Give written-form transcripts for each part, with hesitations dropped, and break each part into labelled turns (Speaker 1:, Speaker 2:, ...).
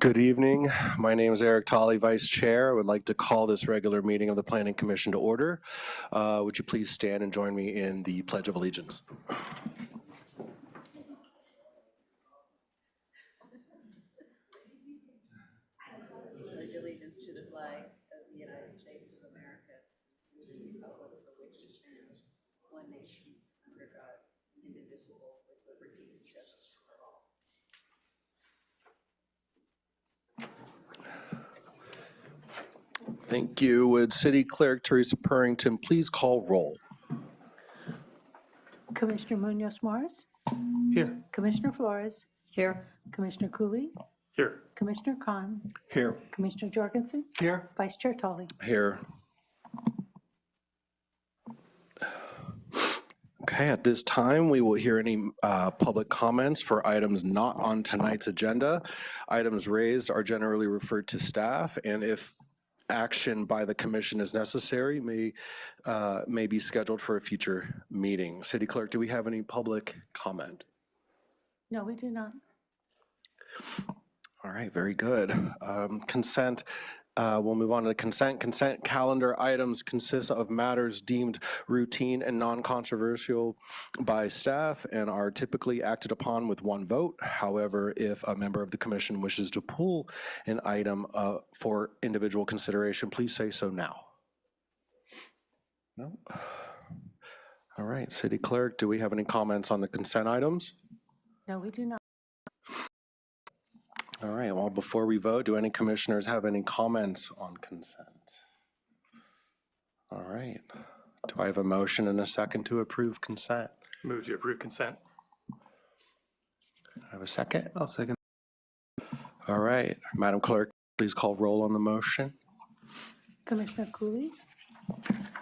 Speaker 1: Good evening. My name is Eric Tolley, Vice Chair. I would like to call this regular meeting of the Planning Commission to order. Would you please stand and join me in the Pledge of Allegiance?
Speaker 2: Pledge allegiance to the flag of the United States of America, to the republic for which it stands, one nation, under God, indivisible, with liberty and justice for all.
Speaker 1: Thank you. Would City Clerk Teresa Purrington please call roll?
Speaker 3: Commissioner Munoz Morris?
Speaker 4: Here.
Speaker 3: Commissioner Flores?
Speaker 2: Here.
Speaker 3: Commissioner Cooley?
Speaker 4: Here.
Speaker 3: Commissioner Khan?
Speaker 4: Here.
Speaker 3: Commissioner Jorgensen?
Speaker 4: Here.
Speaker 3: Vice Chair Tolley?
Speaker 1: Here. Okay, at this time, we will hear any public comments for items not on tonight's agenda. Items raised are generally referred to staff, and if action by the commission is necessary, may be scheduled for a future meeting. City Clerk, do we have any public comment?
Speaker 3: No, we do not.
Speaker 1: All right, very good. Consent. We'll move on to the consent. Consent calendar items consist of matters deemed routine and non-controversial by staff and are typically acted upon with one vote. However, if a member of the commission wishes to pull an item for individual consideration, please say so now. No? All right, City Clerk, do we have any comments on the consent items?
Speaker 3: No, we do not.
Speaker 1: All right, well, before we vote, do any commissioners have any comments on consent? All right. Do I have a motion and a second to approve consent?
Speaker 4: Move to approve consent.
Speaker 1: I have a second?
Speaker 4: I'll second.
Speaker 1: All right, Madam Clerk, please call roll on the motion.
Speaker 3: Commissioner Cooley?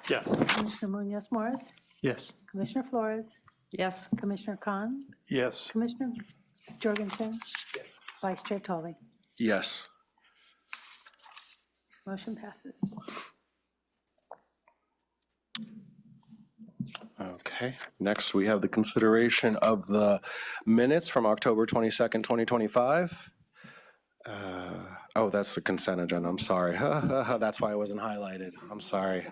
Speaker 4: Yes.
Speaker 3: Commissioner Munoz Morris?
Speaker 4: Yes.
Speaker 3: Commissioner Flores?
Speaker 2: Yes.
Speaker 3: Commissioner Khan?
Speaker 4: Yes.
Speaker 3: Commissioner Jorgensen? Vice Chair Tolley?
Speaker 1: Yes.
Speaker 3: Motion passes.
Speaker 1: Okay, next we have the consideration of the minutes from October 22nd, 2025. Oh, that's the consent agenda, I'm sorry. That's why it wasn't highlighted, I'm sorry.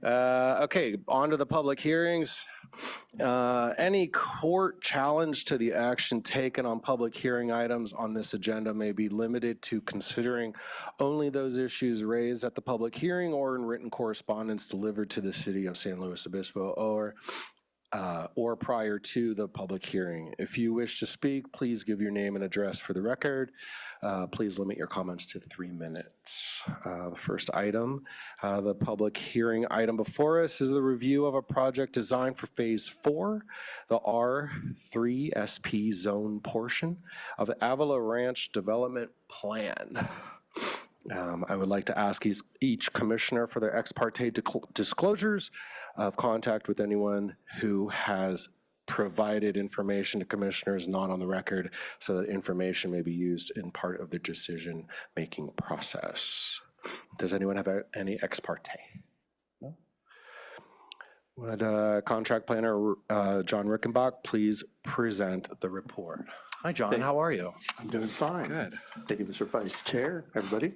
Speaker 1: Okay, on to the public hearings. Any court challenge to the action taken on public hearing items on this agenda may be limited to considering only those issues raised at the public hearing or in written correspondence delivered to the city of San Luis Obispo or prior to the public hearing. If you wish to speak, please give your name and address for the record. Please limit your comments to 3 minutes. The first item, the public hearing item before us is the review of a project designed for Phase 4, the R3 SP zone portion of the Avila Ranch Development Plan. I would like to ask each commissioner for their ex parte disclosures of contact with anyone who has provided information to commissioners not on the record so that information may be used in part of the decision-making process. Does anyone have any ex parte? No? Would contract planner John Rickenbach please present the report? Hi, John. How are you?
Speaker 5: I'm doing fine.
Speaker 1: Good.
Speaker 5: Thank you, Mr. Vice Chair, everybody.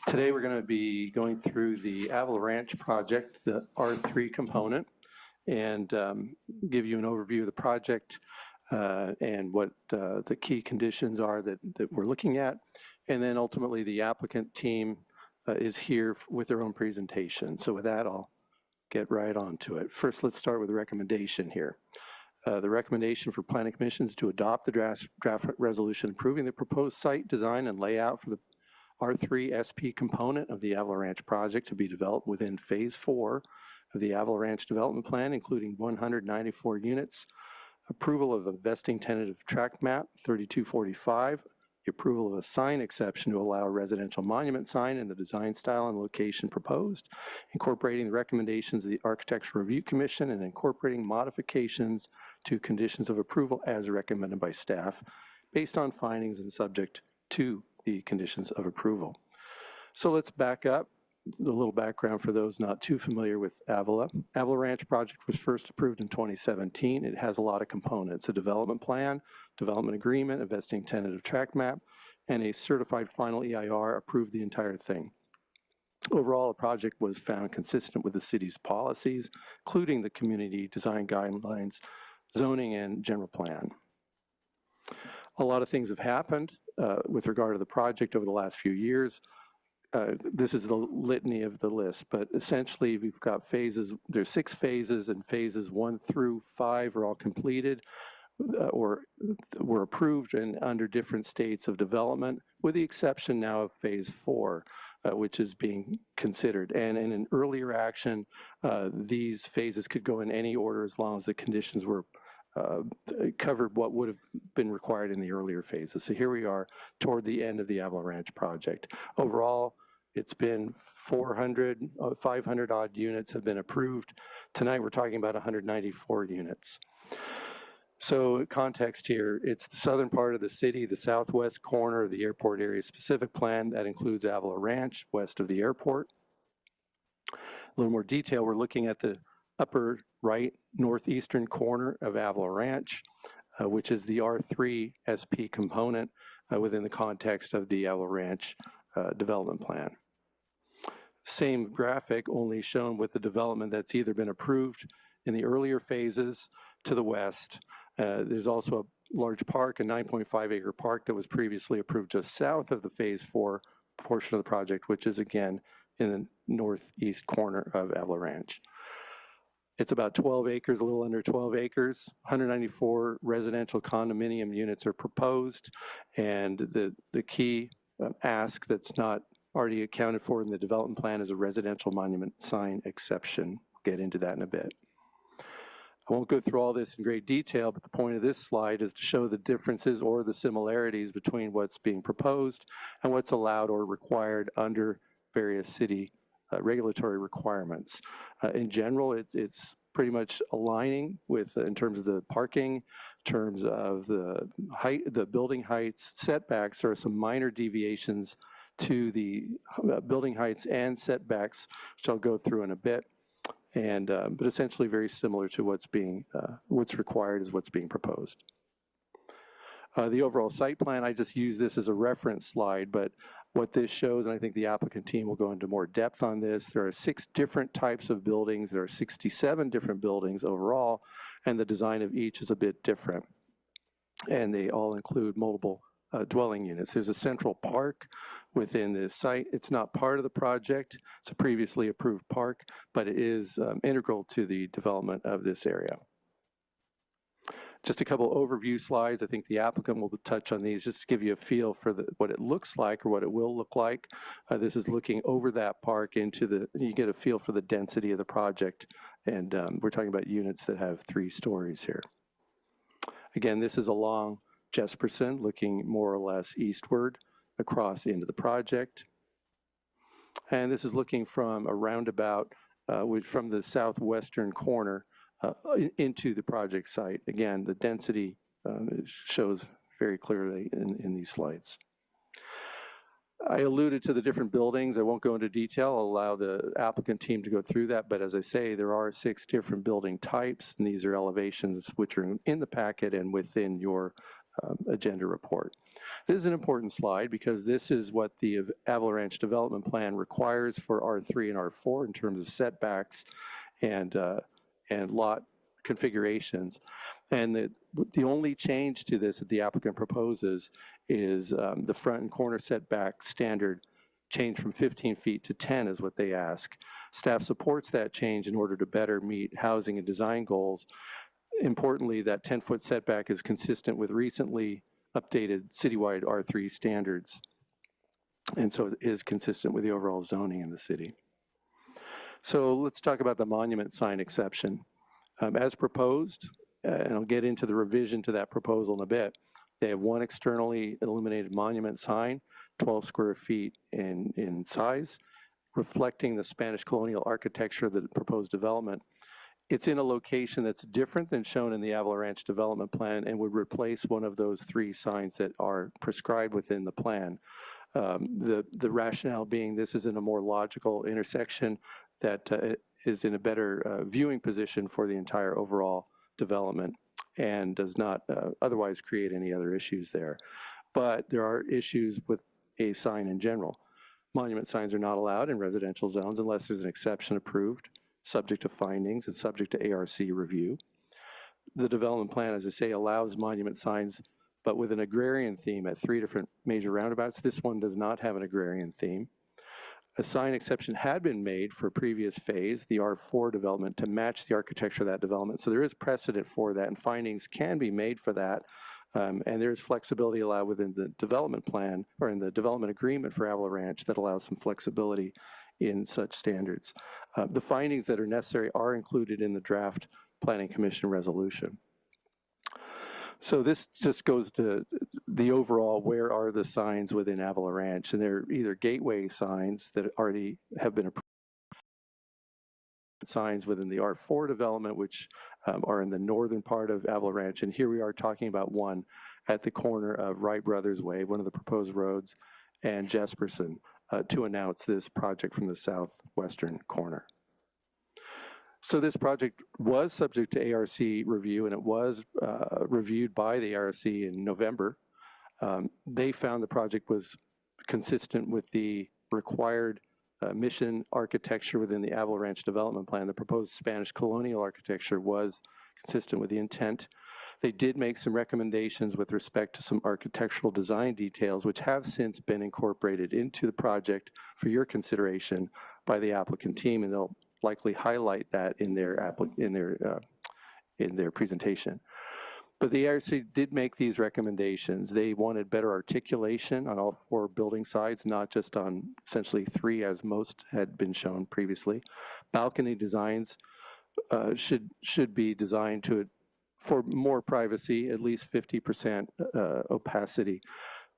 Speaker 5: Today, we're going to be going through the Avila Ranch project, the R3 component, and give you an overview of the project and what the key conditions are that we're looking at. And then ultimately, the applicant team is here with their own presentation. So with that, I'll get right on to it. First, let's start with the recommendation here. The recommendation for Planning Commission is to adopt the draft resolution approving the proposed site design and layout for the R3 SP component of the Avila Ranch project to be developed within Phase 4 of the Avila Ranch Development Plan, including 194 units, approval of a vesting tentative tract map 3245, the approval of a sign exception to allow a residential monument sign in the design style and location proposed, incorporating the recommendations of the Architectural Review Commission and incorporating modifications to conditions of approval as recommended by staff based on findings and subject to the conditions of approval. So let's back up. A little background for those not too familiar with Avila. Avila Ranch project was first approved in 2017. It has a lot of components: a development plan, development agreement, a vesting tentative tract map, and a certified final EIR approved the entire thing. Overall, the project was found consistent with the city's policies, including the community design guidelines, zoning, and general plan. A lot of things have happened with regard to the project over the last few years. This is the litany of the list, but essentially we've got phases, there's 6 phases, and phases 1 through 5 are all completed or were approved and under different states of development, with the exception now of phase 4, which is being considered. And in an earlier action, these phases could go in any order as long as the conditions were covered what would have been required in the earlier phases. So here we are toward the end of the Avila Ranch project. Overall, it's been 500 odd units have been approved. Tonight we're talking about 194 units. So context here, it's the southern part of the city, the southwest corner of the airport area specific plan. That includes Avila Ranch, west of the airport. A little more detail, we're looking at the upper right northeastern corner of Avila Ranch, which is the R3 SP component within the context of the Avila Ranch development plan. Same graphic, only shown with the development that's either been approved in the earlier phases to the west. There's also a large park, a 9.5 acre park that was previously approved just south of the phase 4 portion of the project, which is again in the northeast corner of Avila Ranch. It's about 12 acres, a little under 12 acres. 194 residential condominium units are proposed, and the key ask that's not already accounted for in the development plan is a residential monument sign exception. We'll get into that in a bit. I won't go through all this in great detail, but the point of this slide is to show the differences or the similarities between what's being proposed and what's allowed or required under various city regulatory requirements. In general, it's pretty much aligning with, in terms of the parking, in terms of the height, the building heights, setbacks. There are some minor deviations to the building heights and setbacks, which I'll go through in a bit. And but essentially very similar to what's required is what's being proposed. The overall site plan, I just use this as a reference slide, but what this shows, and I think the applicant team will go into more depth on this, there are 6 different types of buildings. There are 67 different buildings overall, and the design of each is a bit different. And they all include multiple dwelling units. There's a central park within this site. It's not part of the project. It's a previously approved park, but it is integral to the development of this area. Just a couple overview slides. I think the applicant will touch on these just to give you a feel for what it looks like or what it will look like. This is looking over that park into you get a feel for the density of the project. And we're talking about units that have 3 stories here. Again, this is along Jesperson, looking more or less eastward across into the project. And this is looking from a roundabout from the southwestern corner into the project site. Again, the density shows very clearly in these slides. I alluded to the different buildings. I won't go into detail. I'll allow the applicant team to go through that. But as I say, there are 6 different building types, and these are elevations which are in the packet and within your agenda report. This is an important slide because this is what the Avila Ranch Development Plan requires for R3 and R4 in terms of setbacks and lot configurations. And the only change to this that the applicant proposes is the front and corner setback standard change from 15 feet to 10 is what they ask. Staff supports that change in order to better meet housing and design goals. Importantly, that 10-foot setback is consistent with recently updated citywide R3 standards. And so it is consistent with the overall zoning in the city. So let's talk about the monument sign exception. As proposed, and I'll get into the revision to that proposal in a bit, they have 1 externally illuminated monument sign, 12 square feet in size, reflecting the Spanish colonial architecture of the proposed development. It's in a location that's different than shown in the Avila Ranch Development Plan and would replace one of those 3 signs that are prescribed within the plan. The rationale being this is in a more logical intersection that is in a better viewing position for the entire overall development and does not otherwise create any other issues there. but there are issues with a sign in general. Monument signs are not allowed in residential zones unless there's an exception approved, subject to findings and subject to ARC review. The development plan, as I say, allows monument signs, but with an agrarian theme at 3 different major roundabouts. This one does not have an agrarian theme. A sign exception had been made for a previous phase, the R4 development, to match the architecture of that development. So there is precedent for that, and findings can be made for that. And there's flexibility allowed within the development plan or in the development agreement for Avila Ranch that allows some flexibility in such standards. The findings that are necessary are included in the draft Planning Commission resolution. So this just goes to the overall, where are the signs within Avila Ranch? And they're either gateway signs that already have been approved, signs within the R4 development, which are in the northern part of Avila Ranch. And here we are talking about one at the corner of Wright Brothers Way, one of the proposed roads, and Jesperson, to announce this project from the southwestern corner. So this project was subject to ARC review, and it was reviewed by the ARC in November. They found the project was consistent with the required mission architecture within the Avila Ranch development plan. The proposed Spanish colonial architecture was consistent with the intent. They did make some recommendations with respect to some architectural design details, which have since been incorporated into the project for your consideration by the applicant team, and they'll likely highlight that in their presentation. But the ARC did make these recommendations. They wanted better articulation on all 4 building sides, not just on essentially 3 as most had been shown previously. Balcony designs should be designed for more privacy, at least 50% opacity.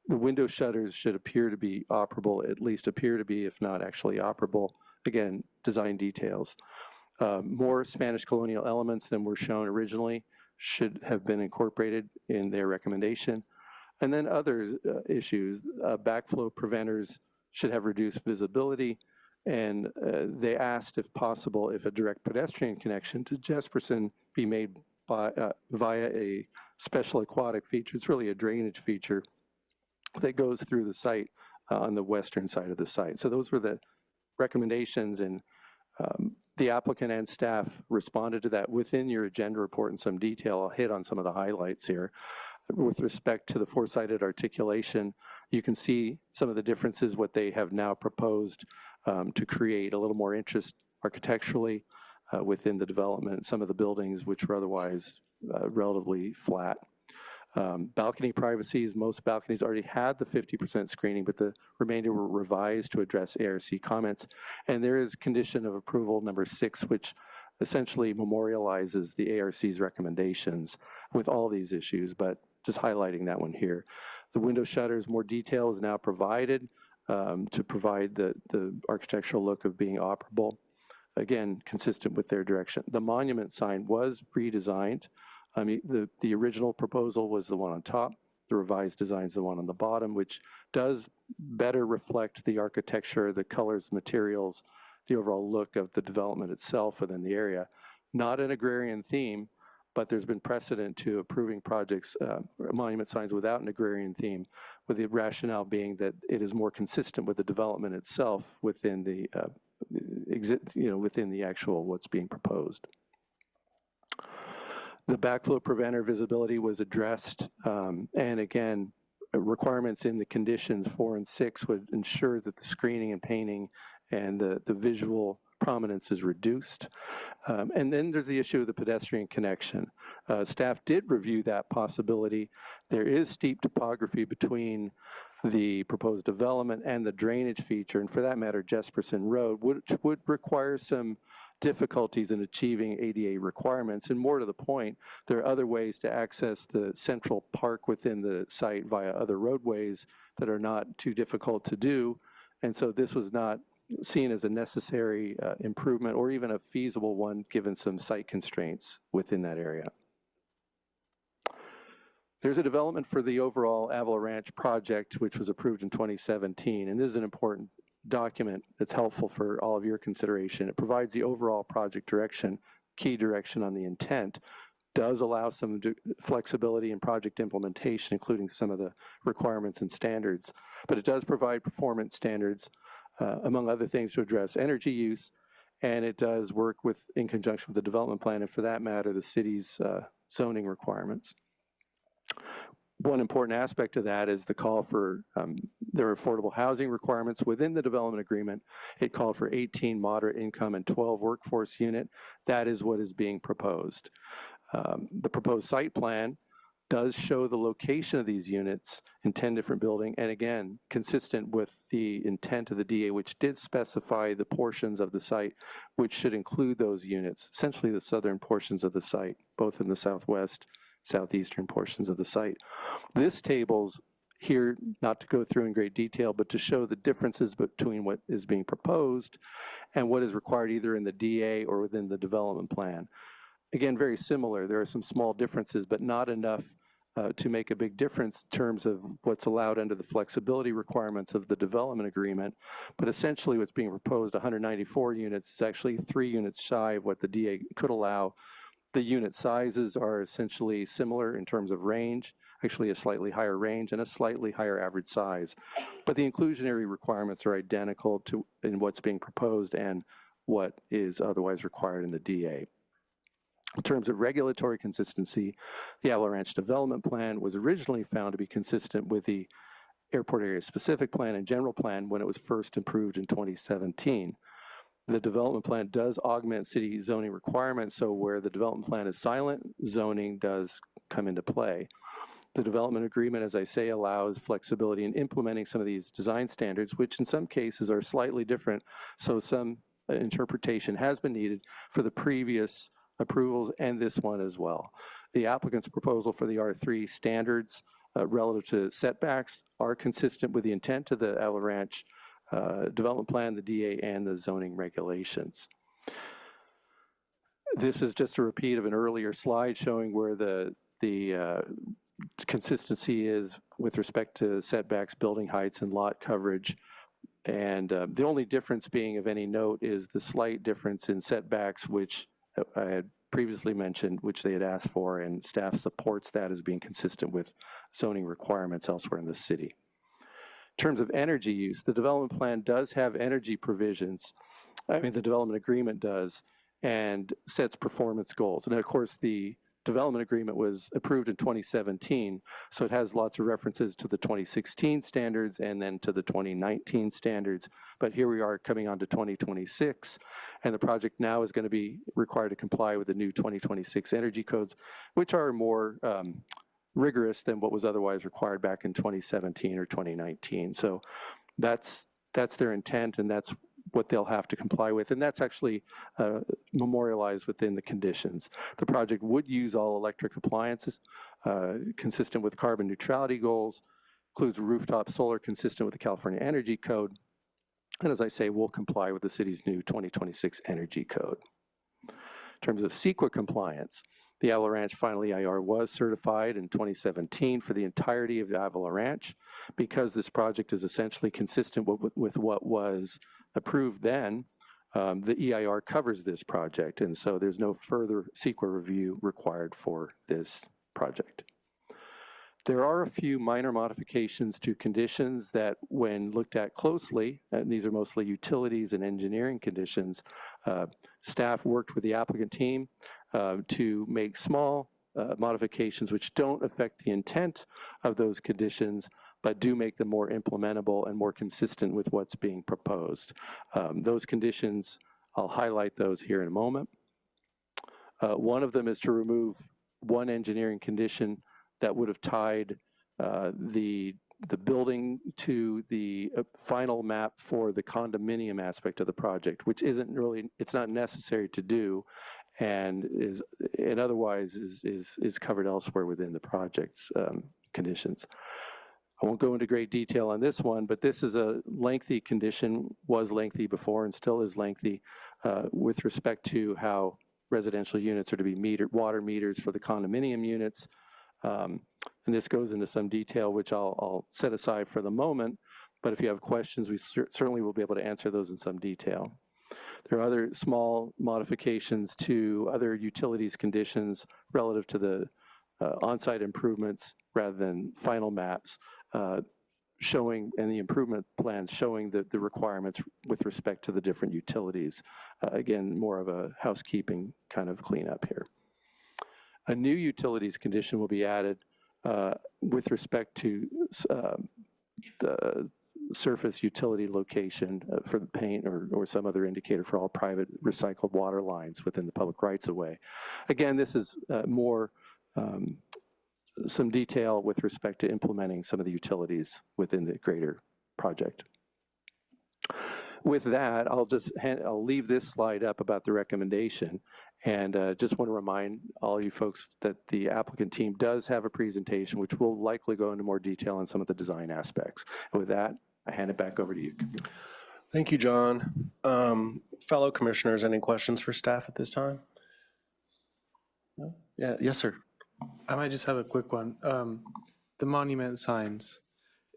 Speaker 5: The window shutters should appear to be operable, at least appear to be, if not actually operable. Again, design details. More Spanish colonial elements than were shown originally should have been incorporated in their recommendation. And then other issues, backflow preventers should have reduced visibility, and they asked, if possible, if a direct pedestrian connection to Jesperson be made by, via a special aquatic feature. It's really a drainage feature that goes through the site on the western side of the site. So those were the recommendations, and the applicant and staff responded to that within your agenda report in some detail. I'll hit on some of the highlights here. With respect to the 4-sided articulation, you can see some of the differences, what they have now proposed to create a little more interest architecturally within the development, some of the buildings which were otherwise relatively flat. Balcony privacies, most balconies already had the 50% screening, but the remainder were revised to address ARC comments. And there is condition of approval number 6, which essentially memorializes the ARC's recommendations with all these issues, but just highlighting that one here. The window shutters, more detail is now provided to provide the architectural look of being operable. Again, consistent with their direction. The monument sign was redesigned. I mean, the original proposal was the one on top. The revised design is the one on the bottom, which does better reflect the architecture, the colors, materials, the overall look of the development itself within the area. Not an agrarian theme, but there's been precedent to approving projects, monument signs without an agrarian theme, with the rationale being that it is more consistent with the development itself within the within the actual what's being proposed. The backflow preventer visibility was addressed, and again, requirements in the conditions 4 and 6 would ensure that the screening and painting and the visual prominence is reduced. And then there's the issue of the pedestrian connection. Staff did review that possibility. There is steep topography between the proposed development and the drainage feature, and for that matter, Jesperson Road, which would require some difficulties in achieving ADA requirements. And more to the point, there are other ways to access the central park within the site via other roadways that are not too difficult to do. And so this was not seen as a necessary improvement or even a feasible one given some site constraints within that area. There's a development for the overall Avila Ranch project, which was approved in 2017, and this is an important document that's helpful for all of your consideration. It provides the overall project direction, key direction on the intent, does allow some flexibility in project implementation, including some of the requirements and standards, but it does provide performance standards, among other things, to address energy use, and it does work in conjunction with the development plan, and for that matter, the city's zoning requirements. One important aspect of that is the call for their affordable housing requirements within the development agreement. It called for 18 moderate income and 12 workforce unit. That is what is being proposed. The proposed site plan does show the location of these units in 10 different buildings, and again, consistent with the intent of the DA, which did specify the portions of the site which should include those units, essentially the southern portions of the site, both in the southwest, southeastern portions of the site. This table's here not to go through in great detail, but to show the differences between what is being proposed and what is required either in the DA or within the development plan. Again, very similar. There are some small differences, but not enough to make a big difference in terms of what's allowed under the flexibility requirements of the development agreement. But essentially what's being proposed, 194 units, is actually 3 units shy of what the DA could allow. The unit sizes are essentially similar in terms of range, actually a slightly higher range and a slightly higher average size. But the inclusionary requirements are identical to in what's being proposed and what is otherwise required in the DA. In terms of regulatory consistency, the Avila Ranch Development Plan was originally found to be consistent with the Airport Area Specific Plan and General Plan when it was first approved in 2017. The development plan does augment city zoning requirements, so where the development plan is silent, zoning does come into play. The development agreement, as I say, allows flexibility in implementing some of these design standards, which in some cases are slightly different, so some interpretation has been needed for the previous approvals and this one as well. The applicant's proposal for the R3 standards relative to setbacks are consistent with the intent of the Avila Ranch development plan, the DA, and the zoning regulations. This is just a repeat of an earlier slide showing where the consistency is with respect to setbacks, building heights, and lot coverage. And the only difference being of any note is the slight difference in setbacks, which I had previously mentioned, which they had asked for, and staff supports that as being consistent with zoning requirements elsewhere in the city. In terms of energy use, the development plan does have energy provisions. I mean, the development agreement does, and sets performance goals. And of course, the development agreement was approved in 2017, so it has lots of references to the 2016 standards and then to the 2019 standards. But here we are coming on to 2026, and the project now is going to be required to comply with the new 2026 energy codes, which are more rigorous than what was otherwise required back in 2017 or 2019. So that's their intent, and that's what they'll have to comply with, and that's actually memorialized within the conditions. The project would use all electric appliances consistent with carbon neutrality goals, includes rooftop solar consistent with the California Energy Code, and as I say, will comply with the city's new 2026 Energy Code. In terms of CEQA compliance, the Avila Ranch Final EIR was certified in 2017 for the entirety of the Avila Ranch. Because this project is essentially consistent with what was approved then, the EIR covers this project, and so there's no further CEQA review required for this project. There are a few minor modifications to conditions that, when looked at closely, and these are mostly utilities and engineering conditions, staff worked with the applicant team to make small modifications which don't affect the intent of those conditions, but do make them more implementable and more consistent with what's being proposed. Those conditions, I'll highlight those here in a moment. One of them is to remove one engineering condition that would have tied the building to the final map for the condominium aspect of the project, which isn't really, it's not necessary to do, and otherwise is covered elsewhere within the project's conditions. I won't go into great detail on this one, but this is a lengthy condition, was lengthy before and still is lengthy with respect to how residential units are to be water meters for the condominium units. And this goes into some detail, which I'll set aside for the moment, but if you have questions, we certainly will be able to answer those in some detail. There are other small modifications to other utilities conditions relative to the on-site improvements rather than final maps showing, and the improvement plans showing the requirements with respect to the different utilities. Again, more of a housekeeping kind of cleanup here. A new utilities condition will be added with respect to the surface utility location for the paint or some other indicator for all private recycled water lines within the public rights-of-way. Again, this is more some detail with respect to implementing some of the utilities within the greater project. With that, I'll leave this slide up about the recommendation, and just want to remind all you folks that the applicant team does have a presentation which will likely go into more detail on some of the design aspects. And with that, I hand it back over to you.
Speaker 1: Thank you, John. Fellow commissioners, any questions for staff at this time? No? Yeah, yes, sir.
Speaker 6: I might just have a quick one. The monument signs,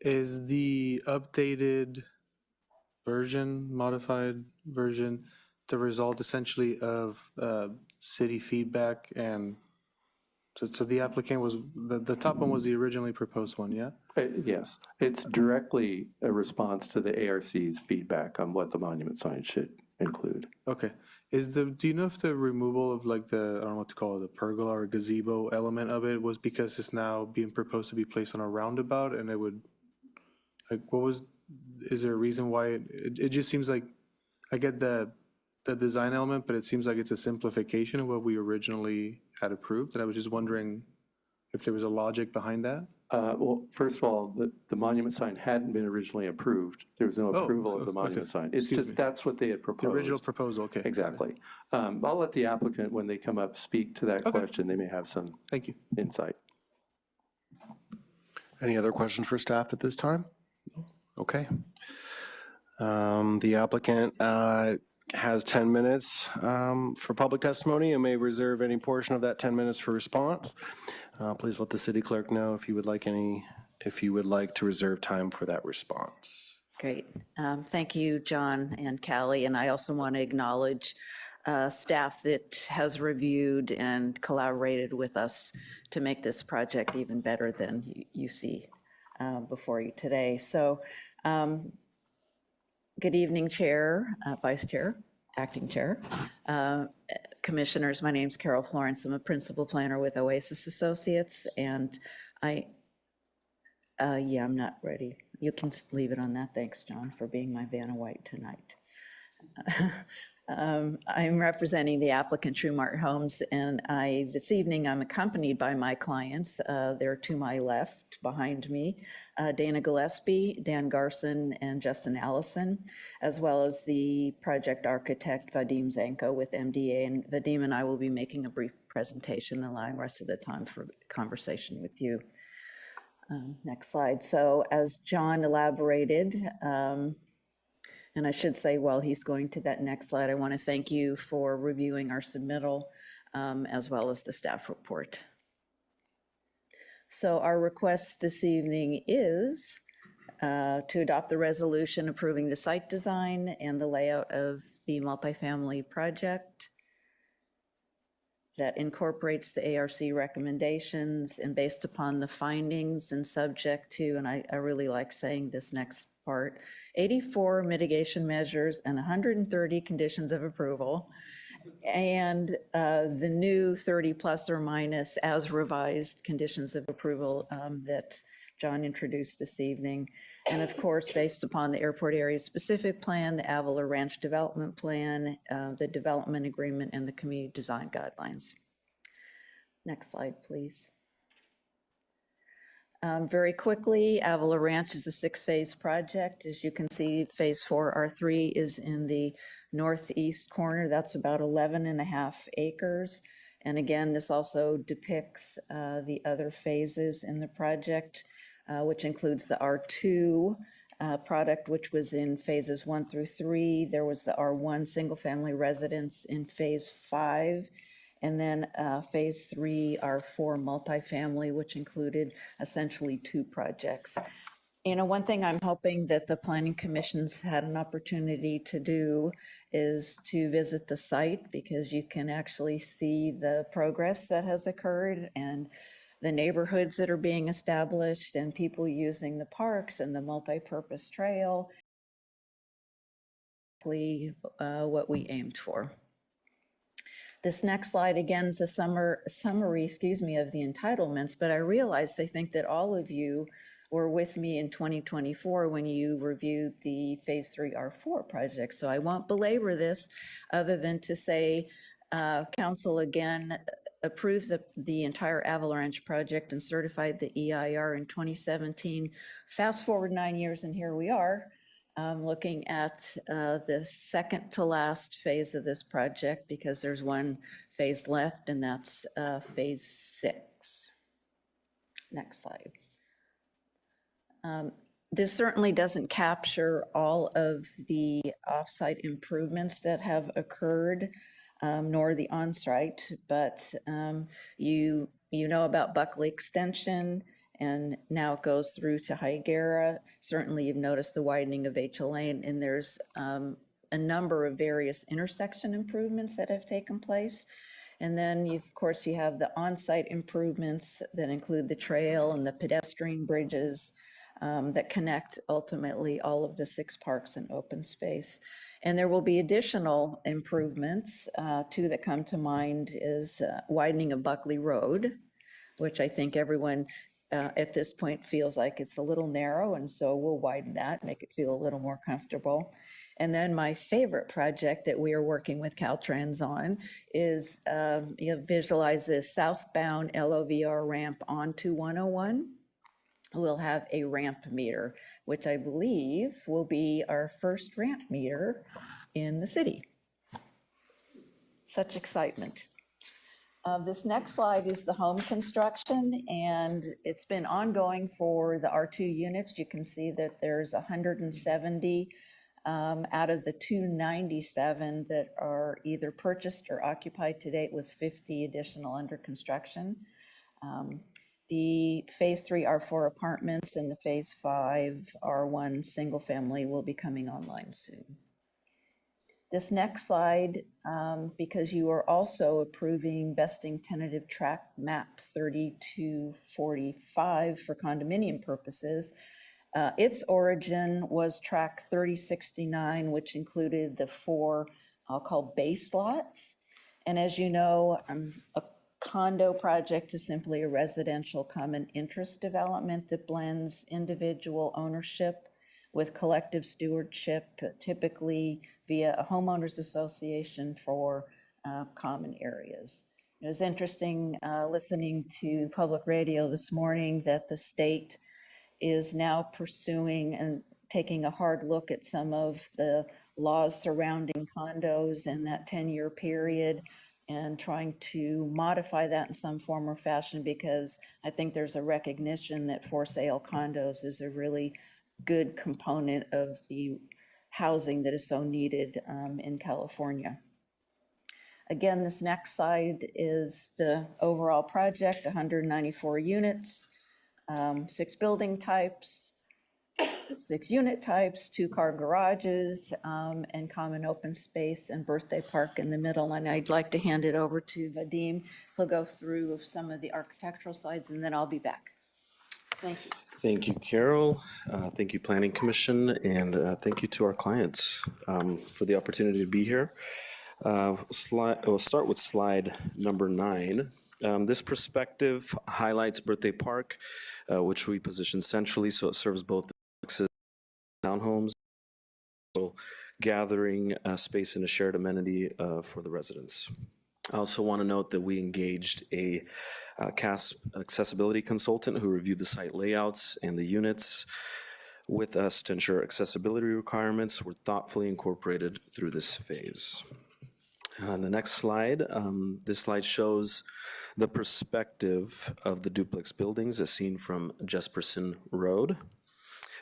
Speaker 6: is the updated version, modified version, the result essentially of city feedback? And so the applicant was, the top one was the originally proposed one, yeah?
Speaker 5: Yes, it's directly a response to the ARC's feedback on what the monument sign should include.
Speaker 6: Okay. Do you know if the removal of like I don't know what to call it, the pergola or gazebo element of it was because it's now being proposed to be placed on a roundabout, and it would, like, is there a reason why it just seems like, I get the design element, but it seems like it's a simplification of what we originally had approved, and I was just wondering if there was a logic behind that?
Speaker 5: Well, first of all, the monument sign hadn't been originally approved. There was no approval of the monument sign. It's
Speaker 6: Excuse
Speaker 5: just,
Speaker 6: me.
Speaker 5: that's what they had proposed.
Speaker 6: The original proposal, okay.
Speaker 5: Exactly. I'll let the applicant, when they come up, speak to that question. They may have some
Speaker 6: Thank you.
Speaker 5: insight.
Speaker 1: Any other questions for staff at this time? Okay. The applicant has 10 minutes for public testimony and may reserve any portion of that 10 minutes for response. Please let the city clerk know if you would like to reserve time for that response.
Speaker 2: Great. Thank you, John and Callie. And I also want to acknowledge staff that has reviewed and collaborated with us to make this project even better than you see before you today. So good evening, Chair, Vice Chair, Acting Chair, Commissioners. My name's Carol Florence. I'm a Principal Planner with Oasis Associates, and yeah, I'm not ready. You can leave it on that. Thanks, John, for being my Vanna White tonight. I'm representing the applicant Trumart Homes, and this evening I'm accompanied by my clients. They're to my left, behind me, Dana Gillespie, Dan Garson, and Justin Allison, as well as the project architect Vadim Zanko with MDA. And Vadim and I will be making a brief presentation, allowing the rest of the time for conversation with you. Next slide. So as John elaborated, and I should say, while he's going to that next slide, I want to thank you for reviewing our submittal as well as the staff report. So our request this evening is to adopt the resolution approving the site design and the layout of the multifamily project that incorporates the ARC recommendations and based upon the findings and subject to, and I really like saying this next part, 84 mitigation measures and 130 conditions of approval, and the new 30 plus or minus as revised conditions of approval that John introduced this evening. And of course, based upon the airport area specific plan, the Avila Ranch development plan, the development agreement, and the community design guidelines. Next slide, please. Very quickly, Avila Ranch is a 6-phase project. As you can see, phase 4R3 is in the northeast corner. That's about 11.5 acres. And again, this also depicts the other phases in the project, which includes the R2 product, which was in phases 1 through 3. There was the R1 single family residence in phase 5. And then phase 3, R4 multifamily, which included essentially 2 projects. You know, one thing I'm hoping that the planning commission's had an opportunity to do is to visit the site, because you can actually see the progress that has occurred and the neighborhoods that are being established and people using the parks and the multi-purpose trail. What we aimed for. This next slide again is a summary, of the entitlements, but I realize I think that all of you were with me in 2024 when you reviewed the Phase 3 R4 project. So I won't belabor this other than to say, Council again approved the entire Avalanche project and certified the EIR in 2017. Fast forward 9 years and here we are. Looking at the second to last phase of this project, because there's one phase left, and that's Phase 6. Next slide. This certainly doesn't capture all of the offsite improvements that have occurred, nor the on-site, but you know about Buckley Extension, and now it goes through to Higuera. Certainly you've noticed the widening of H.L. Lane, and there's a number of various intersection improvements that have taken place. And then of course you have the on-site improvements that include the trail and the pedestrian bridges that connect ultimately all of the 6 parks and open space. And there will be additional improvements. 2 that come to mind is widening of Buckley Road, which I think everyone at this point feels like it's a little narrow, and so we'll widen that, make it feel a little more comfortable. And then my favorite project that we are working with Caltrans on is visualize this southbound LOVR ramp onto 101. We'll have a ramp meter, which I believe will be our first ramp meter in the city. Such excitement. This next slide is the home construction, and it's been ongoing for the R2 units. You can see that there's 170 out of the 297 that are either purchased or occupied to date, with 50 additional under construction. The Phase 3 R4 apartments and the Phase 5 R1 single family will be coming online soon. This next slide, because you are also approving besting tentative track map 3245 for condominium purposes. Its origin was track 3069, which included the 4, I'll call base lots. And as you know, a condo project is simply a residential common interest development that blends individual ownership with collective stewardship, typically via a homeowners association for common areas. It was interesting listening to public radio this morning that the state is now pursuing and taking a hard look at some of the laws surrounding condos in that 10-year period and trying to modify that in some form or fashion, because I think there's a recognition that for sale condos is a really good component of the housing that is so needed in California. Again, this next slide is the overall project, 194 units, 6 building types, 6 unit types, 2-car garages, and common open space and birthday park in the middle. And I'd like to hand it over to Vadim. He'll go through some of the architectural slides, and then I'll be back. Thank you.
Speaker 7: Thank you, Carol. Thank you, Planning Commission, and thank you to our clients for the opportunity to be here. We'll start with slide number 9. This perspective highlights Birthday Park, which we position centrally, so it serves both the townhomes, gathering space and a shared amenity for the residents. I also want to note that we engaged a CASP accessibility consultant who reviewed the site layouts and the units with us to ensure accessibility requirements were thoughtfully incorporated through this phase. On the next slide, this slide shows the perspective of the duplex buildings as seen from Jesperson Road.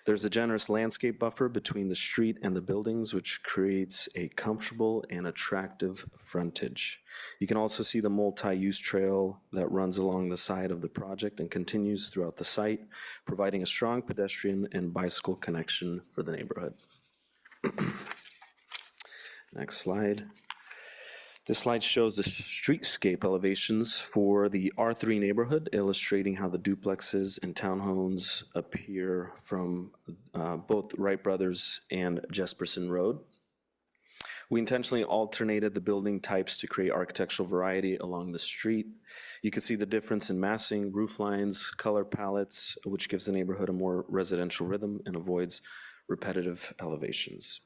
Speaker 7: There's a generous landscape buffer between the street and the buildings, which creates a comfortable and attractive frontage. You can also see the multi-use trail that runs along the side of the project and continues throughout the site, providing a strong pedestrian and bicycle connection for the neighborhood. Next slide. This slide shows the streetscape elevations for the R3 neighborhood, illustrating how the duplexes and townhomes appear from both Wright Brothers and Jesperson Road. We intentionally alternated the building types to create architectural variety along the street. You can see the difference in massing, roof lines, color palettes, which gives the neighborhood a more residential rhythm and avoids repetitive elevations.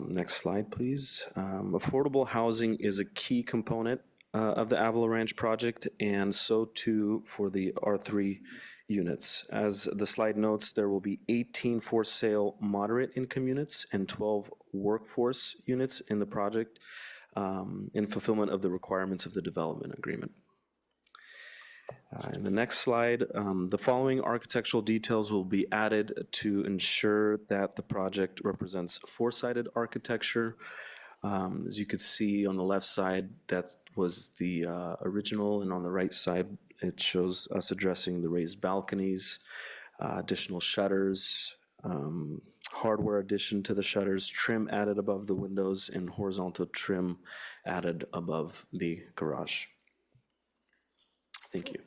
Speaker 7: Next slide, please. Affordable housing is a key component of the Avila Ranch project, and so too for the R3 units. As the slide notes, there will be 18 for sale moderate income units and 12 workforce units in the project in fulfillment of the requirements of the development agreement. In the next slide, the following architectural details will be added to ensure that the project represents four-sided architecture. As you could see on the left side, that was the original, and on the right side, it shows us addressing the raised balconies, additional shutters, hardware addition to the shutters, trim added above the windows, and horizontal trim added above the garage. Thank you.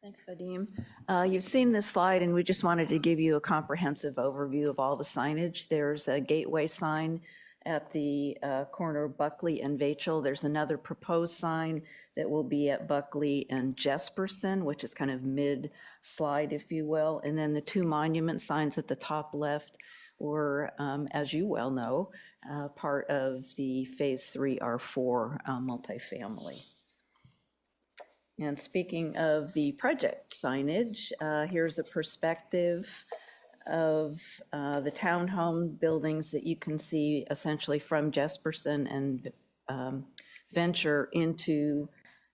Speaker 2: Thanks, Vadim. You've seen this slide, and we just wanted to give you a comprehensive overview of all the signage. There's a gateway sign at the corner of Buckley and Vachel. There's another proposed sign that will be at Buckley and Jesperson, which is kind of mid-slide, if you will. And then the two monument signs at the top left were, as you well know, part of the Phase 3 R4 multifamily. And speaking of the project signage, here's a perspective of the townhome buildings that you can see essentially from Jesperson and venture into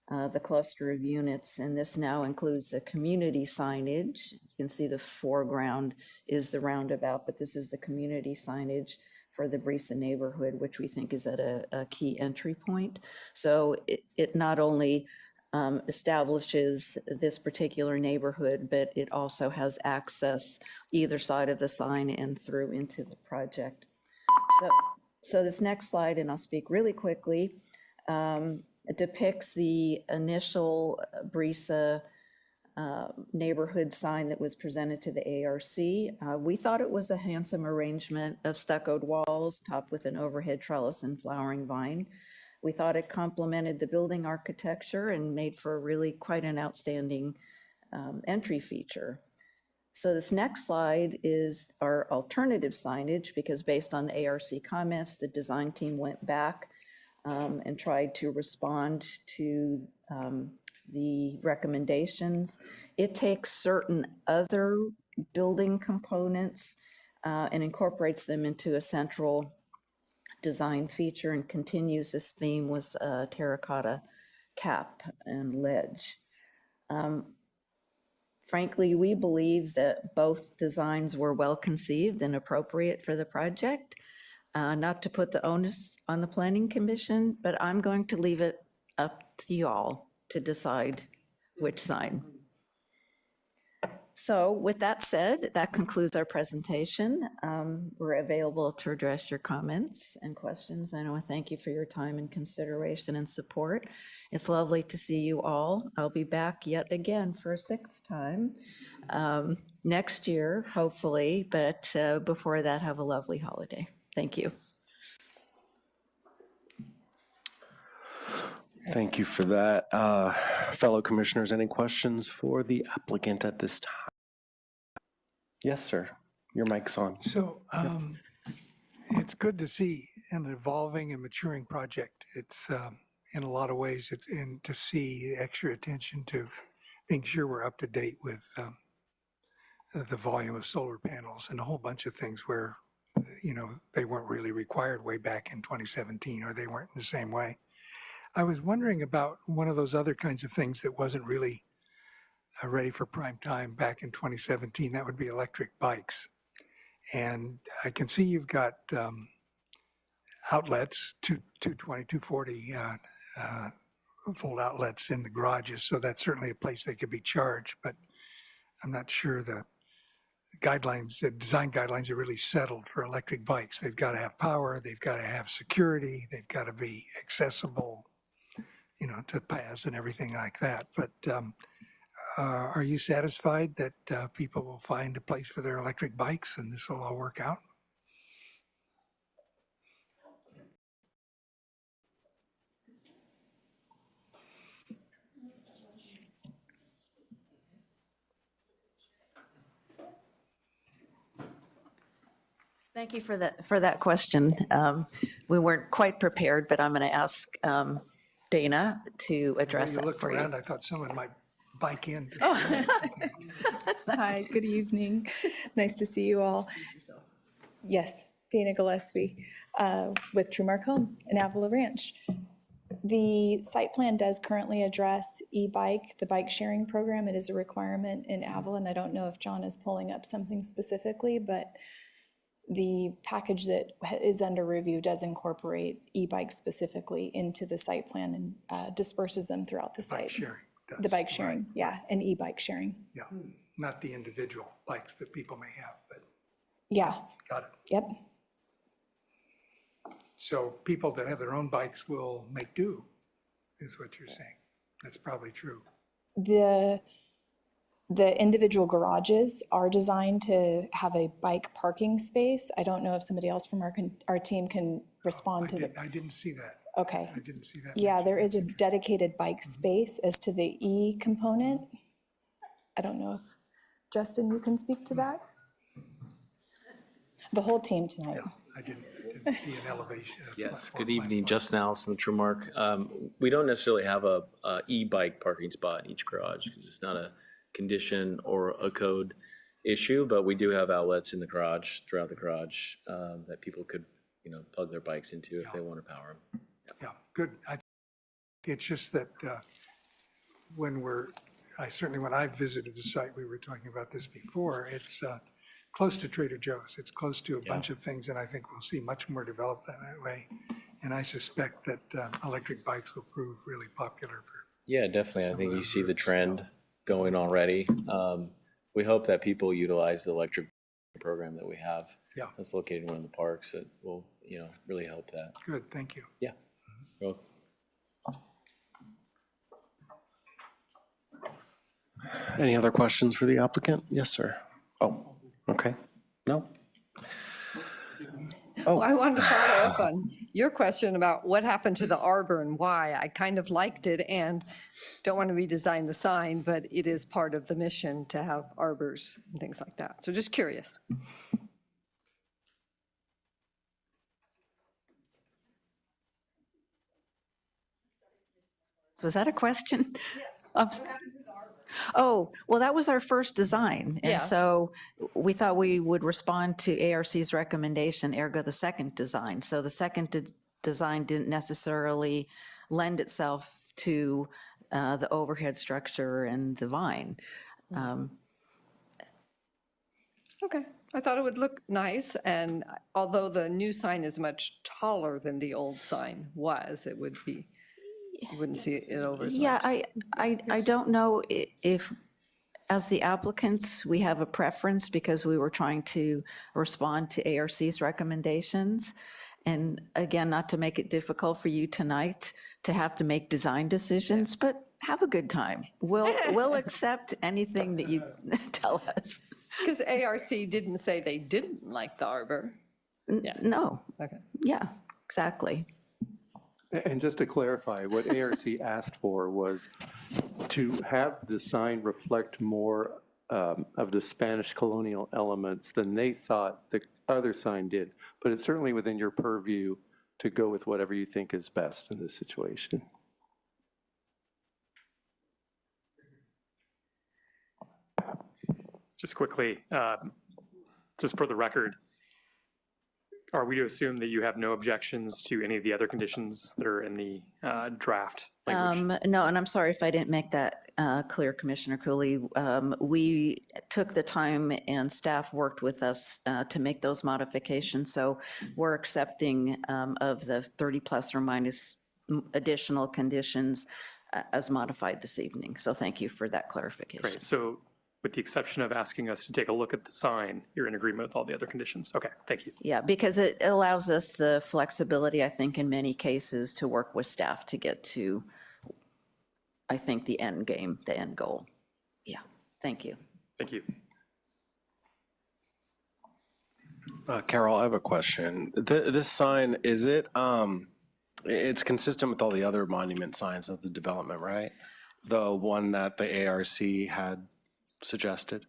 Speaker 2: the cluster of units. And this now includes the community signage. You can see the foreground is the roundabout, but this is the community signage for the Brisa neighborhood, which we think is at a key entry point. So it not only establishes this particular neighborhood, but it also has access either side of the sign and through into the project. So this next slide, and I'll speak really quickly, depicts the initial Brisa neighborhood sign that was presented to the ARC. We thought it was a handsome arrangement of stuccoed walls topped with an overhead trellis and flowering vine. We thought it complemented the building architecture and made for really quite an outstanding entry feature. So this next slide is our alternative signage, because based on the ARC comments, the design team went back and tried to respond to the recommendations. It takes certain other building components and incorporates them into a central design feature and continues this theme with terracotta cap and ledge. Frankly, we believe that both designs were well conceived and appropriate for the project. Not to put the onus on the Planning Commission, but I'm going to leave it up to y'all to decide which sign. So with that said, that concludes our presentation. We're available to address your comments and questions. And I want to thank you for your time and consideration and support. It's lovely to see you all. I'll be back yet again for a sixth time next year, hopefully. But before that, have a lovely holiday. Thank you.
Speaker 1: Thank you for that. Fellow commissioners, any questions for the applicant at this time? Yes, sir. Your mic's on.
Speaker 8: So it's good to see an evolving and maturing project. It's in a lot of ways, it's in to see extra attention to being sure we're up to date with the volume of solar panels and a whole bunch of things where, you know, they weren't really required way back in 2017, or they weren't in the same way. I was wondering about one of those other kinds of things that wasn't really ready for prime time back in 2017, that would be electric bikes. And I can see you've got outlets, 220, 240 volt outlets in the garages. So that's certainly a place they could be charged, but I'm not sure the guidelines, the design guidelines are really settled for electric bikes. They've got to have power, they've got to have security, they've got to be accessible, you know, to paths and everything like that. But are you satisfied that people will find a place for their electric bikes and this will all work out?
Speaker 2: Thank you for that question. We weren't quite prepared, but I'm going to ask Dana to address
Speaker 8: When you
Speaker 2: that
Speaker 8: looked
Speaker 2: for you.
Speaker 8: around, I thought someone might bike in.
Speaker 9: Hi, good evening. Nice to see you all. Yes, Dana Gillespie with Trumark Homes in Avila Ranch. The site plan does currently address e-bike, the bike sharing program. It is a requirement in Avila, and I don't know if John is pulling up something specifically, but the package that is under review does incorporate e-bikes specifically into the site plan and disperses them throughout the
Speaker 8: Bike
Speaker 9: site.
Speaker 8: sharing. does,
Speaker 9: The bike
Speaker 8: right,
Speaker 9: sharing, yeah, and e-bike sharing.
Speaker 8: Yeah, not the individual bikes that people may have, but
Speaker 9: Yeah,
Speaker 8: got it.
Speaker 9: yep.
Speaker 8: So people that have their own bikes will make do, is what you're saying. That's probably true.
Speaker 9: The individual garages are designed to have a bike parking space. I don't know if somebody else from our team can respond to
Speaker 8: I didn't see that.
Speaker 9: okay.
Speaker 8: I didn't see that.
Speaker 9: Yeah,
Speaker 8: mentioned.
Speaker 9: there is a dedicated bike space as to the E component. I don't know if, Justin, you can speak to that? The whole team tonight.
Speaker 8: I didn't see an elevation.
Speaker 10: Yes,
Speaker 8: platform
Speaker 10: good evening,
Speaker 8: plan.
Speaker 10: Justin Allison, Trumark. We don't necessarily have a e-bike parking spot in each garage because it's not a condition or a code issue, but we do have outlets in the garage, throughout the garage, that people could, you know, plug their bikes into if they want to power them.
Speaker 8: Yeah, good. It's just that when I visited the site, we were talking about this before, it's close to Trader Joe's. It's close to a bunch of things, and I think we'll see much more development that way. And I suspect that electric bikes will prove really popular for.
Speaker 10: Yeah, definitely. I think you see the trend going already. We hope that people utilize the electric program that we have.
Speaker 8: Yeah.
Speaker 10: That's located in one of the parks that will, you know, really help that.
Speaker 8: Good, thank you.
Speaker 10: Yeah. Well,
Speaker 1: Any other questions for the applicant? Yes, sir. Oh, okay. No?
Speaker 11: Well, I wanted to follow up on your question about what happened to the arbor and why. I kind of liked it and don't want to redesign the sign, but it is part of the mission to have arbors and things like that. So just curious.
Speaker 2: Was that a question? Oh, well, that was our first design. And
Speaker 11: Yes.
Speaker 2: so we thought we would respond to ARC's recommendation, ergo the second design. So the second design didn't necessarily lend itself to the overhead structure and the vine.
Speaker 11: Okay. I thought it would look nice, and although the new sign is much taller than the old sign was, it would be, you wouldn't see it over as
Speaker 2: Yeah,
Speaker 11: much.
Speaker 2: I don't know if, as the applicants, we have a preference because we were trying to respond to ARC's recommendations. And again, not to make it difficult for you tonight to have to make design decisions, but have a good time. We'll accept anything that you tell us.
Speaker 11: Because ARC didn't say they didn't like the arbor. Yeah.
Speaker 2: No,
Speaker 11: Okay.
Speaker 2: yeah, exactly.
Speaker 5: And just to clarify, what ARC asked for was to have the sign reflect more of the Spanish colonial elements than they thought the other sign did. But it's certainly within your purview to go with whatever you think is best in this situation.
Speaker 4: Just quickly, just for the record, Are we to assume that you have no objections to any of the other conditions that are in the draft language?
Speaker 2: No, and I'm sorry if I didn't make that clear, Commissioner Cooley. We took the time and staff worked with us to make those modifications. So we're accepting of the 30 plus or minus additional conditions as modified this evening. So thank you for that clarification.
Speaker 4: Great. So with the exception of asking us to take a look at the sign, you're in agreement with all the other conditions? Okay, thank you.
Speaker 2: Yeah, because it allows us the flexibility, I think, in many cases to work with staff to get to, I think, the end game, the end goal. Yeah, thank you.
Speaker 4: Thank you.
Speaker 1: Carol, I have a question. This sign, is it, it's consistent with all the other monument signs of the development, right? The one that the ARC had suggested?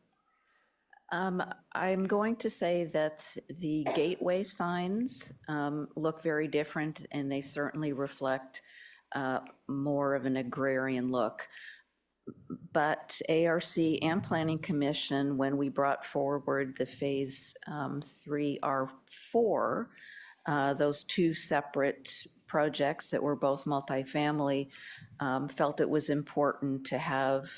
Speaker 2: I'm going to say that the gateway signs look very different, and they certainly reflect more of an agrarian look. But ARC and Planning Commission, when we brought forward the Phase 3R4, those two separate projects that were both multifamily, felt it was important to have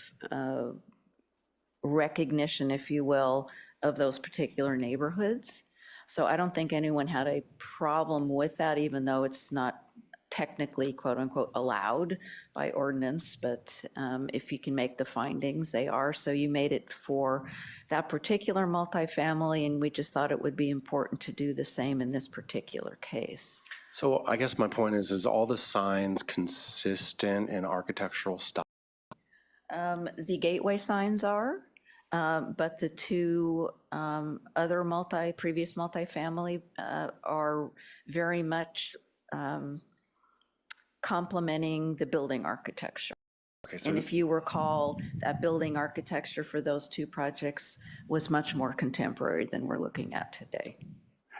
Speaker 2: recognition, if you will, of those particular neighborhoods. So I don't think anyone had a problem with that, even though it's not technically, quote unquote, allowed by ordinance, but if you can make the findings, they are. So you made it for that particular multifamily, and we just thought it would be important to do the same in this particular case.
Speaker 1: So I guess my point is all the signs consistent in architectural style?
Speaker 2: The gateway signs are, but the two other previous multifamily are very much complementing the building architecture.
Speaker 1: Okay, so
Speaker 2: And if you recall, that building architecture for those two projects was much more contemporary than we're looking at today.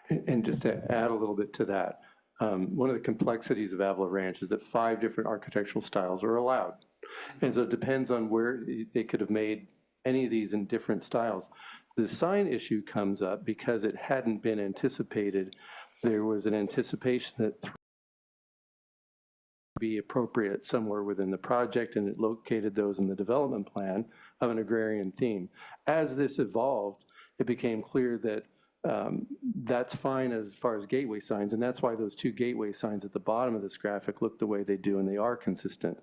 Speaker 5: And just to add a little bit to that, one of the complexities of Avila Ranch is that 5 different architectural styles are allowed. And so it depends on where they could have made any of these in different styles. The sign issue comes up because it hadn't been anticipated. There was an anticipation that be appropriate somewhere within the project, and it located those in the development plan of an agrarian theme. As this evolved, it became clear that that's fine as far as gateway signs, and that's why those 2 gateway signs at the bottom of this graphic look the way they do, and they are consistent.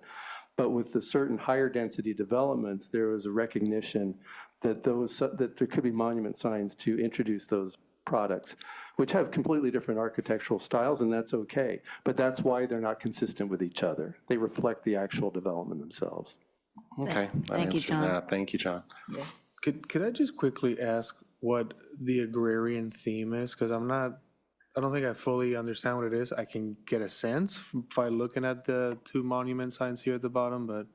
Speaker 5: But with the certain higher density developments, there was a recognition that that there could be monument signs to introduce those products, which have completely different architectural styles, and that's okay. But that's why they're not consistent with each other. They reflect the actual development themselves.
Speaker 1: Okay, that
Speaker 2: Thank you,
Speaker 1: answers
Speaker 2: John.
Speaker 1: that. Thank you, John.
Speaker 6: Could I just quickly ask what the agrarian theme is? Because I don't think I fully understand what it is. I can get a sense by looking at the 2 monument signs here at the bottom, but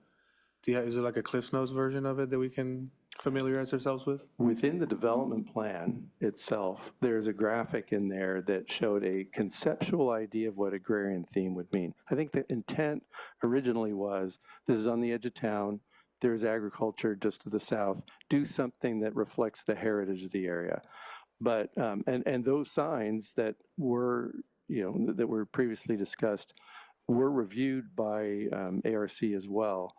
Speaker 6: is it like a Cliff's Notes version of it that we can familiarize ourselves with?
Speaker 5: Within the development plan itself, there's a graphic in there that showed a conceptual idea of what agrarian theme would mean. I think the intent originally was, this is on the edge of town, there's agriculture just to the south, do something that reflects the heritage of the area. But, and those signs that were, that were previously discussed were reviewed by ARC as well,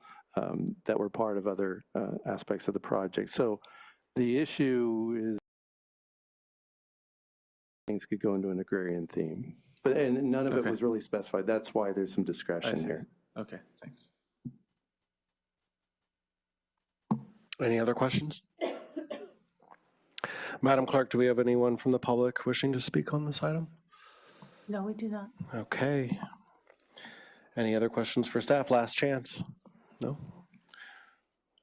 Speaker 5: that were part of other aspects of the project. So the issue is things could go into an agrarian theme, and none of it was really specified. That's why there's some discretion here.
Speaker 6: Okay, thanks.
Speaker 1: Any other questions? Madam Clerk, do we have anyone from the public wishing to speak on this item?
Speaker 3: No, we do not.
Speaker 1: Okay. Any other questions for staff? Last chance? No?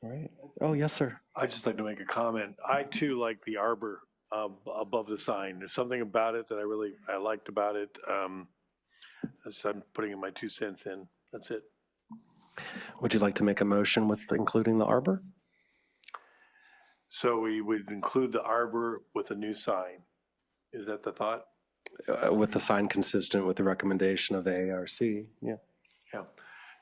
Speaker 1: All right. Oh, yes, sir.
Speaker 12: I'd just like to make a comment. I too like the arbor above the sign. There's something about it that I liked about it. As I'm putting in my 2 cents in. That's it.
Speaker 1: Would you like to make a motion with including the arbor?
Speaker 12: So we would include the arbor with a new sign. Is that the thought?
Speaker 1: With the sign consistent with the recommendation of the ARC, yeah.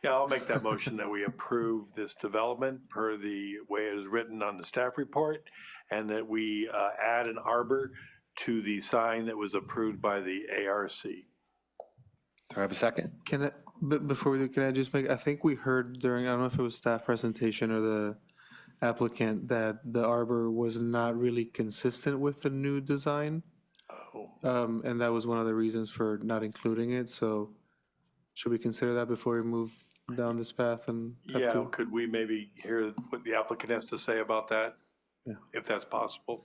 Speaker 12: Yeah, I'll make that motion that we approve this development per the way it is written on the staff report, and that we add an arbor to the sign that was approved by the ARC.
Speaker 1: Do I have a second?
Speaker 6: Can I, but before we do, can I just make, I think we heard during, I don't know if it was staff presentation or the applicant, that the arbor was not really consistent with the new design.
Speaker 12: Oh.
Speaker 6: And that was one of the reasons for not including it, so should we consider that before we move down this path and have
Speaker 12: Yeah,
Speaker 6: to?
Speaker 12: could we maybe hear what the applicant has to say about that?
Speaker 6: Yeah.
Speaker 12: If that's possible.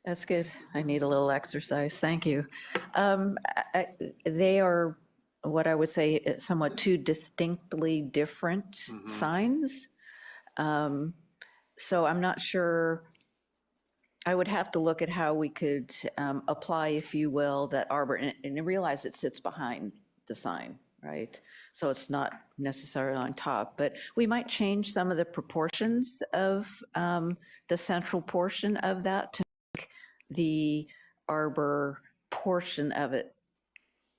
Speaker 2: That's good. I need a little exercise. Thank you. They are what I would say somewhat two distinctly different signs. So I'm not sure, I would have to look at how we could apply, if you will, that arbor, and realize it sits behind the sign, right? So it's not necessarily on top, but we might change some of the proportions of the central portion of that to make the arbor portion of it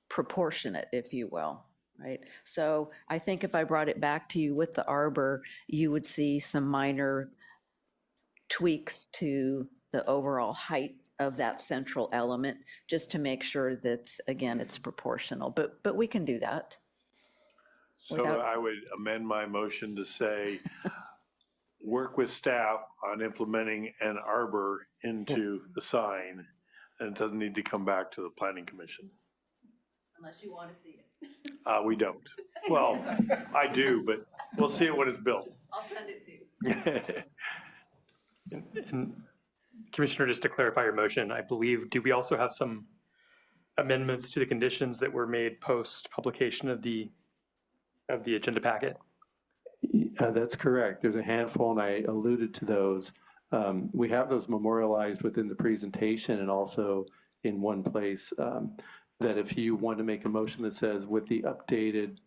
Speaker 2: proportionate, if you will, right? So I think if I brought it back to you with the arbor, you would see some minor tweaks to the overall height of that central element, just to make sure that, again, it's proportional, but we can do that.
Speaker 12: So
Speaker 2: Without-
Speaker 12: I would amend my motion to say, work with staff on implementing an arbor into the sign, and it doesn't need to come back to the planning commission.
Speaker 2: Unless you want to see it.
Speaker 12: We don't. Well, I do, but we'll see it when it's built.
Speaker 2: I'll send it to you.
Speaker 4: And Commissioner, just to clarify your motion, I believe, do we also have some amendments to the conditions that were made post-publication of the agenda packet?
Speaker 5: That's correct. There's a handful, and I alluded to those. We have those memorialized within the presentation and also in one place, that if you want to make a motion that says with the updated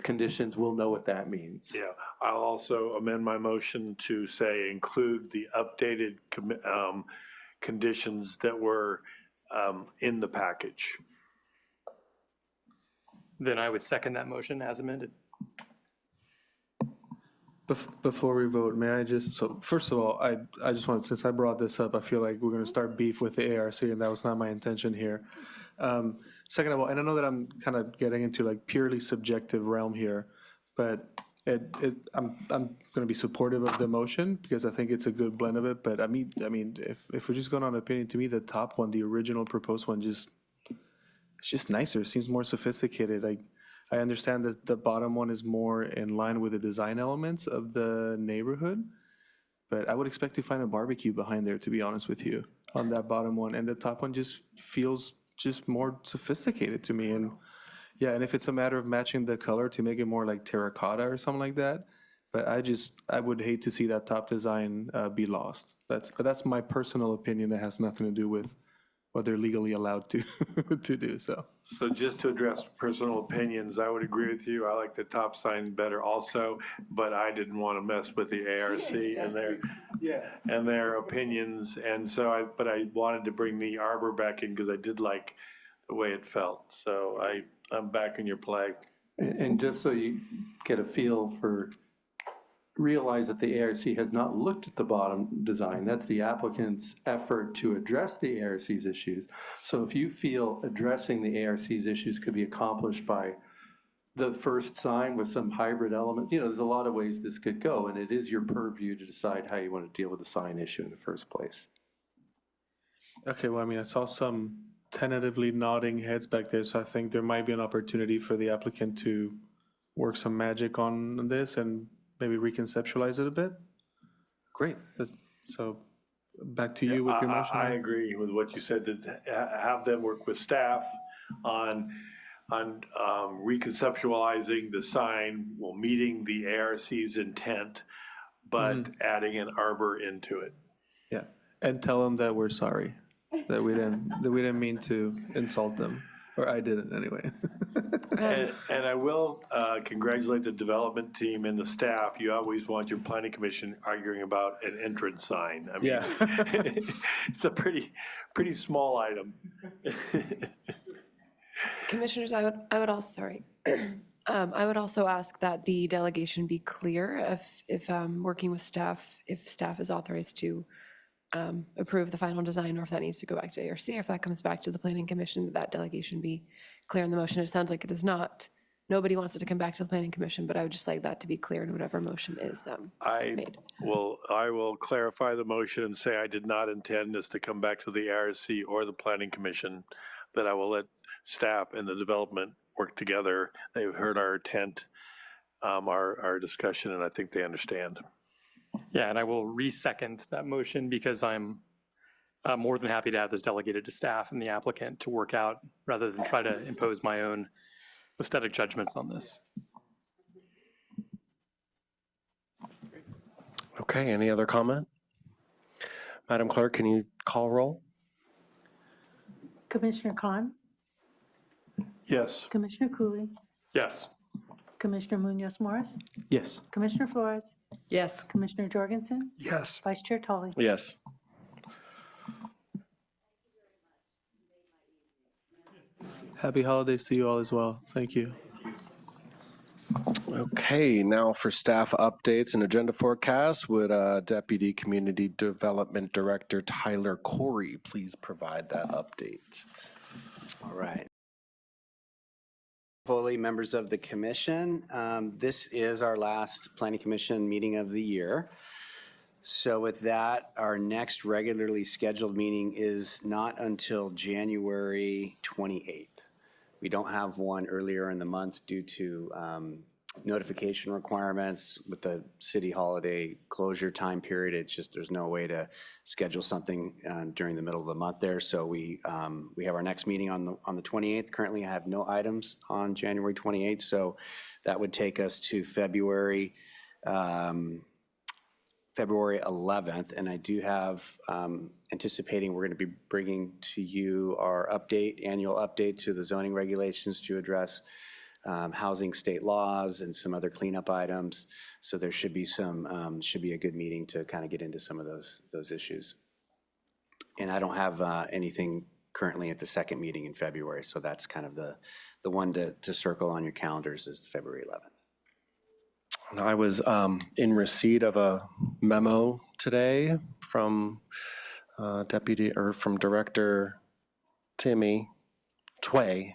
Speaker 5: conditions, we'll know what that means.
Speaker 12: Yeah, I'll also amend my motion to say include the updated conditions that were in the package.
Speaker 4: Then I would second that motion as amended.
Speaker 6: Before we vote, may I just, so first of all, I just want, since I brought this up, I feel like we're going to start beef with the ARC, and that was not my intention here. Second of all, and I know that I'm kind of getting into like purely subjective realm here, but I'm going to be supportive of the motion because I think it's a good blend of it. But I mean, if we're just going on opinion, to me, the top one, the original proposed one, it's just nicer. It seems more sophisticated. I understand that the bottom one is more in line with the design elements of the neighborhood, but I would expect to find a barbecue behind there, to be honest with you, on that bottom one. And the top one just feels just more sophisticated to me. And yeah, and if it's a matter of matching the color to make it more like terracotta or something like that, but I would hate to see that top design be lost. But that's my personal opinion. That has nothing to do with what they're legally allowed to to do. So
Speaker 12: just to address personal opinions, I would agree with you. I like the top sign better also, but I didn't want to mess with the ARC and their opinions. And so I wanted to bring the arbor back in because I did like the way it felt. So I'm back in your play.
Speaker 5: And just so you get a feel for, realize that the ARC has not looked at the bottom design. That's the applicant's effort to address the ARC's issues. So if you feel addressing the ARC's issues could be accomplished by the first sign with some hybrid element, there's a lot of ways this could go, and it is your purview to decide how you want to deal with the sign issue in the first place.
Speaker 6: okay, well, I mean, I saw some tentatively nodding heads back there, so I think there might be an opportunity for the applicant to work some magic on this and maybe reconceptualize it a bit. Great. So back to you with your motion.
Speaker 12: I agree with what you said, that have them work with staff on reconceptualizing the sign while meeting the ARC's intent, but adding an arbor into it.
Speaker 6: Yeah, and tell them that we're sorry, that we didn't mean to insult them, or I didn't anyway.
Speaker 12: And I will congratulate the development team and the staff. You always want your planning commission arguing about an entrance sign. I mean,
Speaker 6: Yeah.
Speaker 12: it's a pretty small item.
Speaker 13: Commissioners, I would also, sorry. I would also ask that the delegation be clear if working with staff, if staff is authorized to approve the final design, or if that needs to go back to ARC, or if that comes back to the planning commission, that delegation be clear in the motion. It sounds like it is not. Nobody wants it to come back to the planning commission, but I would just like that to be clear in whatever motion is made.
Speaker 12: I will clarify the motion and say I did not intend this to come back to the ARC or the planning commission, that I will let staff and the development work together. They've heard our intent, our discussion, and I think they understand.
Speaker 4: Yeah, and I will re-second that motion because I'm more than happy to have this delegated to staff and the applicant to work out rather than try to impose my own aesthetic judgments on this.
Speaker 1: Okay, any other comment? Madam Clerk, can you call roll?
Speaker 3: Commissioner Khan,
Speaker 12: Yes.
Speaker 3: Commissioner Cooley,
Speaker 4: Yes.
Speaker 3: Commissioner Munoz Morris,
Speaker 6: Yes.
Speaker 3: Commissioner Flores,
Speaker 11: Yes.
Speaker 3: Commissioner Jorgensen,
Speaker 8: Yes.
Speaker 3: Vice Chair Tully.
Speaker 1: Yes.
Speaker 6: Happy holidays to you all as well. Thank you.
Speaker 1: Okay, now for staff updates and agenda forecast, would Deputy Community Development Director Tyler Corey please provide that update?
Speaker 14: All right. Fully members of the commission, this is our last Planning Commission meeting of the year. So with that, our next regularly scheduled meeting is not until January 28th. We don't have one earlier in the month due to notification requirements with the city holiday closure time period. It's just there's no way to schedule something during the middle of the month there. So we have our next meeting on the 28th. Currently, I have no items on January 28th, so that would take us to February 11th, and I do have anticipating we're going to be bringing to you our annual update to the zoning regulations to address housing state laws and some other cleanup items. So there should be should be a good meeting to kind of get into some of those issues. And I don't have anything currently at the second meeting in February, so that's kind of the one to circle on your calendars is February 11th.
Speaker 1: And I was in receipt of a memo today from from Director Timmy Tway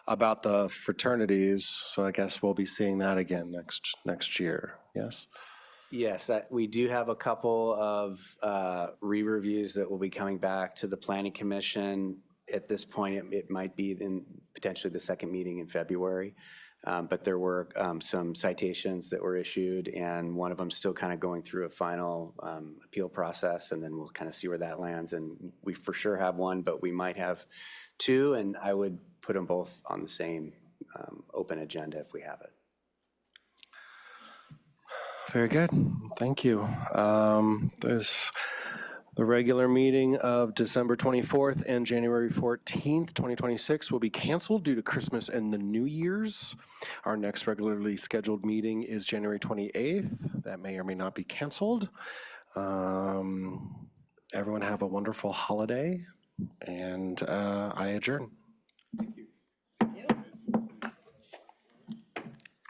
Speaker 1: about the fraternities. So I guess we'll be seeing that again next year. Yes.
Speaker 14: Yes, we do have a couple of re-reviews that will be coming back to the Planning Commission. At this point, it might be in potentially the second meeting in February. But there were some citations that were issued, and one of them still kind of going through a final appeal process, and then we'll kind of see where that lands. And we for sure have one, but we might have two, and I would put them both on the same open agenda if we have it.
Speaker 1: Very good. Thank you. There's the regular meeting of December 24th and January 14th, 2026 will be canceled due to Christmas and the New Year's. Our next regularly scheduled meeting is January 28th. That may or may not be canceled. Everyone have a wonderful holiday, and I adjourn.
Speaker 14: Thank you.